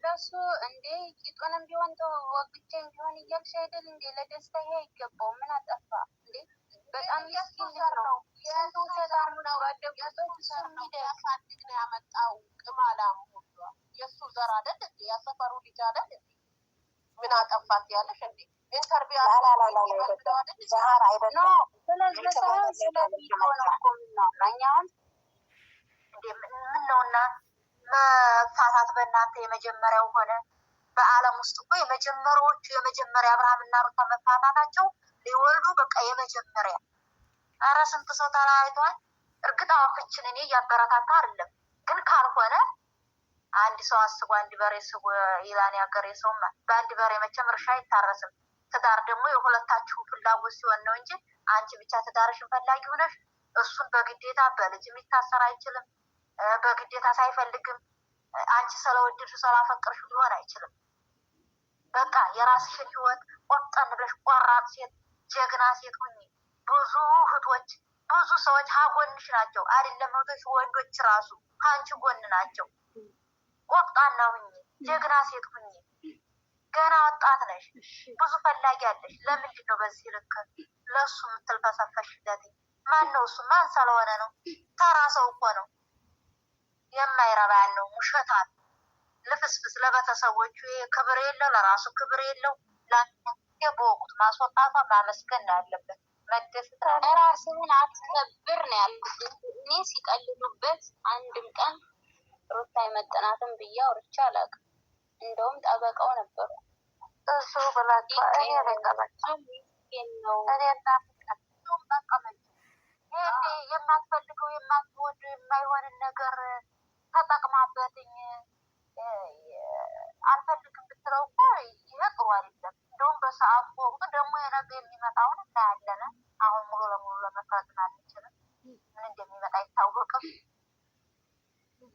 ለሱ እንዴ ቂጡንም ቢሆን ወግቼም ቢሆን እያልሽ አይደል እንዴ? ለደስታ ይሄ አይገባው። ምን አጠፋ እንዴ? በጣም ሚስኪን ነው። ስንቱ ሰላም ነው ያሳድግ ነው ያመጣው። ቅማላም ሁሉ የእሱ ዘር አይደል እንዴ? ያሰፈሩ ልጅ አይደል እንዴ? ምን አጠፋት ያለሽ እንዴ? ኢንተርቪው ዛህር አይደል ነው። ስለዚህ ሳይሆን ስለሚሆን እኮ ነው እኛውን እንዴ ምን ነውና መፋታት በእናንተ የመጀመሪያው ሆነ። በዓለም ውስጥ እኮ የመጀመሪያ አብርሃምና ሩታ መፋታታቸው ሊወልዱ በቃ የመጀመሪያ። ኧረ ስንት ሰው ተለያይቷል። እርግጥ አዋክችን እኔ እያበረታታ አይደለም፣ ግን ካልሆነ አንድ ሰው አስቦ አንድ በሬ ስቦ ይላን ያገሬ ሰውማ። በአንድ በሬ መቼም እርሻ አይታረስም። ትዳር ደግሞ የሁለታችሁ ፍላጎት ሲሆን ነው እንጂ አንቺ ብቻ ትዳርሽን ፈላጊ ሆነሽ እሱን በግዴታ በልጅ የሚታሰር አይችልም። በግዴታ ሳይፈልግም አንቺ ስለወደድሽ ስላፈቅርሽ ሊሆን አይችልም። በቃ የራስሽን ህይወት ቆጠን ብለሽ ቆራጥ ሴት፣ ጀግና ሴት ሁኚ። ብዙ እህቶች ብዙ ሰዎች ሀጎንሽ ናቸው። አይደለም እህቶች፣ ወንዶች ራሱ ከአንቺ ጎን ናቸው። ቆፍጣና ሁኚ፣ ጀግና ሴት ሁኚ። ገና ወጣት ነሽ፣ ብዙ ፈላጊ አለሽ። ለምንድን ነው በዚህ ልክ ለሱ የምትልፈሰፈሽለት? ማን ነው እሱ? ማን ስለሆነ ነው? ተራ ሰው እኮ ነው። የማይረባ ያለው ውሸታል፣ ልፍስፍስ፣ ለቤተሰቦቹ ክብር የለው፣ ለራሱ ክብር የለው። በወቅቱ ማስወጣቷ ማመስገን ነው ያለበት። መደሰት ራስህን አትከብር ነው ያልኩት። እኔ ሲቀልሉበት አንድም ቀን ሩታ አይመጥናትም ብዬ አውርቼ አላውቅም። እንደውም ጠበቃው ነበሩ እሱ ብላችሁ እኔ የማትፈልገው የማትወዱ የማይሆንን ነገር ተጠቅማበትኝ አልፈልግም ብትለው እኮ ይሄ ጥሩ አይደለም። እንደውም በሰዓቱ ወቅቱ ደግሞ የነገ የሚመጣውን እናያለን። አሁን ሙሉ ለሙሉ ለመፍረድን አንችልም። ምን እንደሚመጣ አይታወቅም።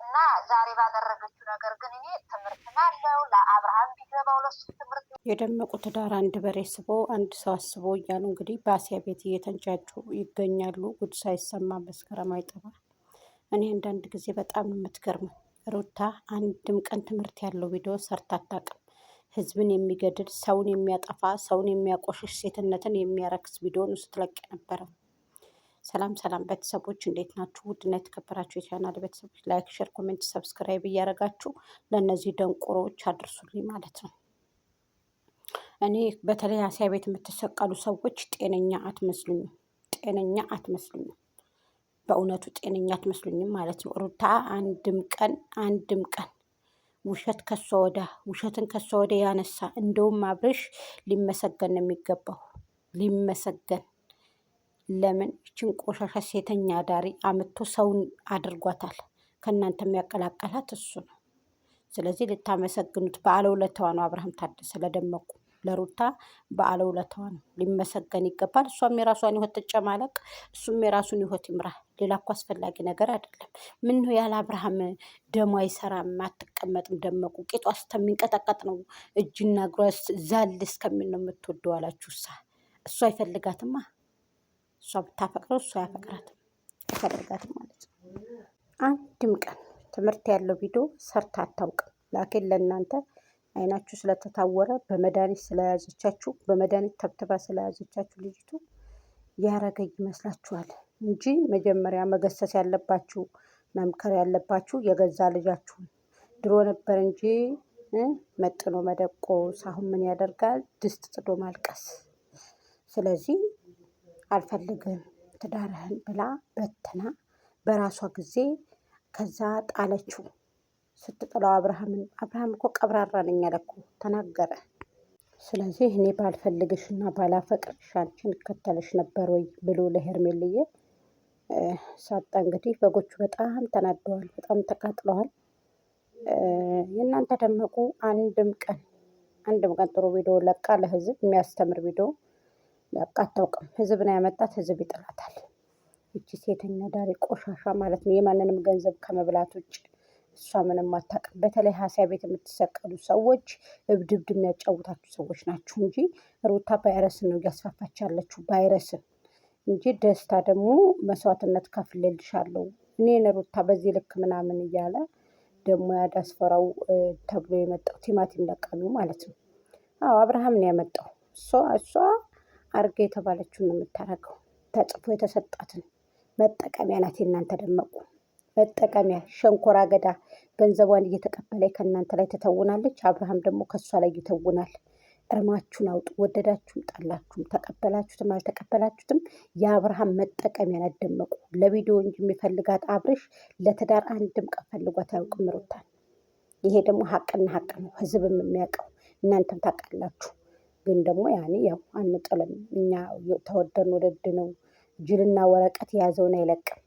እና ዛሬ ባደረገችው ነገር ግን እኔ ትምህርት አለው ለአብርሃም ቢገባው ለሱ ትምህርት። የደመቁ ትዳር አንድ በሬ ስቦ አንድ ሰው አስቦ እያሉ እንግዲህ በአሲያ ቤት እየተንጫጩ ይገኛሉ። ጉድ ሳይሰማ መስከረም አይጠባ። እኔ አንዳንድ ጊዜ በጣም የምትገርመው ሩታ አንድም ቀን ትምህርት ያለው ቪዲዮ ሰርታ አታውቅም። ህዝብን የሚገድል ሰውን የሚያጠፋ ሰውን የሚያቆሽሽ ሴትነትን የሚያረክስ ቪዲዮን ስትለቅ ነበረው። ሰላም ሰላም ቤተሰቦች እንዴት ናችሁ? ውድና የተከበራችሁ የቻናል ቤተሰቦች ላይክ፣ ሼር፣ ኮሜንት፣ ሰብስክራይብ እያደረጋችሁ ለእነዚህ ደንቆሮዎች አድርሱልኝ ማለት ነው። እኔ በተለይ አሲያ ቤት የምትሰቀሉ ሰዎች ጤነኛ አትመስሉኝም። ጤነኛ አትመስሉኝም። በእውነቱ ጤነኛ አትመስሉኝም ማለት ነው። ሩታ አንድም ቀን ውሸት ከሷ ወዳ ውሸትን ከሷ ወደ ያነሳ እንደውም አብርሽ ሊመሰገን ነው የሚገባው። ሊመሰገን ለምን ይችን ቆሻሻ ሴተኛ ዳሪ አምቶ ሰውን አድርጓታል። ከእናንተ የሚያቀላቀላት እሱ ነው። ስለዚህ ልታመሰግኑት ባለውለታዋ ነው። አብርሃም ታደሰ ለደመቁ ለሩታ ባለውለታዋ ነው። ሊመሰገን ይገባል። እሷም የራሷን ህይወት ትጨማለቅ፣ እሱም የራሱን ህይወት ይምራ። ሌላ እኮ አስፈላጊ ነገር አይደለም። ምን ነው ያለ አብርሃም ደሞ አይሰራም፣ አትቀመጥም። ደመቁ ቂጧ እስከሚንቀጠቀጥ ነው እጅና እግሯ ዛል እስከሚል ነው የምትወደው አላችሁ። እሱ አይፈልጋትማ። እሷ ብታፈቅረው እሱ አያፈቅራትም፣ አይፈልጋትም ማለት ነው። አንድም ቀን ትምህርት ያለው ቪዲዮ ሰርታ አታውቅም። ላኪን ለእናንተ አይናችሁ ስለተታወረ በመድኃኒት ስለያዘቻችሁ በመድኃኒት ተብትባ ስለያዘቻችሁ ልጅቱ ያረገ ይመስላችኋል እንጂ መጀመሪያ መገሰስ ያለባችሁ መምከር ያለባችሁ የገዛ ልጃችሁን ድሮ ነበር እንጂ መጥኖ መደቆስ አሁን ምን ያደርጋል? ድስት ጥዶ ማልቀስ። ስለዚህ አልፈልግም ትዳርህን ብላ በትና በራሷ ጊዜ ከዛ ጣለችው። ስትጥለው አብርሃም እኮ ቀብራራ ነኝ አለ እኮ ተናገረ። ስለዚህ እኔ ባልፈልግሽ እና ባላፈቅርሽ አንቺን እከተልሽ ነበር ወይ ብሎ ለሄርሜልዬ ሳጣ። እንግዲህ በጎቹ በጣም ተናደዋል፣ በጣም ተቃጥለዋል። የእናንተ ደመቁ አንድም ቀን ጥሩ ቪዲዮ ለቃ ለህዝብ የሚያስተምር ቪዲዮ ለቃ አታውቅም። ህዝብ ነው ያመጣት፣ ህዝብ ይጥላታል። እቺ ሴተኛ ዳሪ ቆሻሻ ማለት ነው። የማንንም ገንዘብ ከመብላት ውጭ እሷ ምንም አታውቅም። በተለይ ሀሲያ ቤት የምትሰቀሉ ሰዎች እብድብድ የሚያጫውታችሁ ሰዎች ናችሁ እንጂ ሩታ ቫይረስን ነው እያስፋፋች ያለችው። ቫይረስን እንጂ ደስታ ደግሞ መስዋዕትነት ከፍልልሻለሁ እኔን ሩታ በዚህ ልክ ምናምን እያለ ደግሞ ያ ዲያስፖራው ተብሎ የመጣው ቲማቲም ለቃሚው ማለት ነው። አዎ አብርሃም ነው ያመጣው። እሷ አርገ የተባለችውን ነው የምታረገው። ተጽፎ የተሰጣትን መጠቀሚያ ናት። የእናንተ ደመቁ መጠቀሚያ ሸንኮራ አገዳ ገንዘቧን እየተቀበለ ከእናንተ ላይ ትተውናለች። አብርሃም ደግሞ ከእሷ ላይ ይተውናል። እርማችሁን አውጡ። ወደዳችሁም ጠላችሁም ተቀበላችሁትም አልተቀበላችሁትም የአብርሃም መጠቀሚያ ናት ደመቁ። ለቪዲዮ እንጂ የሚፈልጋት አብርሽ ለትዳር አንድም ቀን ፈልጓት አያውቅም ሩታን። ይሄ ደግሞ ሀቅና ሀቅ ነው፣ ህዝብም የሚያውቀው እናንተም ታውቃላችሁ። ግን ደግሞ ያኔ ያው አንጥልም እኛ ተወደን ወደድ ነው። ጅልና ወረቀት የያዘውን አይለቅም።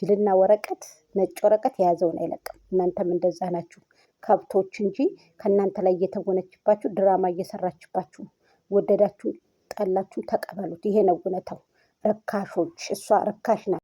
ጅልና ወረቀት ነጭ ወረቀት የያዘውን አይለቅም። እናንተም እንደዛ ናችሁ ከብቶች እንጂ ከእናንተ ላይ እየተወነችባችሁ ድራማ እየሰራችባችሁ። ወደዳችሁ ጠላችሁ ተቀበሉት። ይሄ ነው እውነታው። ርካሾች፣ እሷ ርካሽ ናት።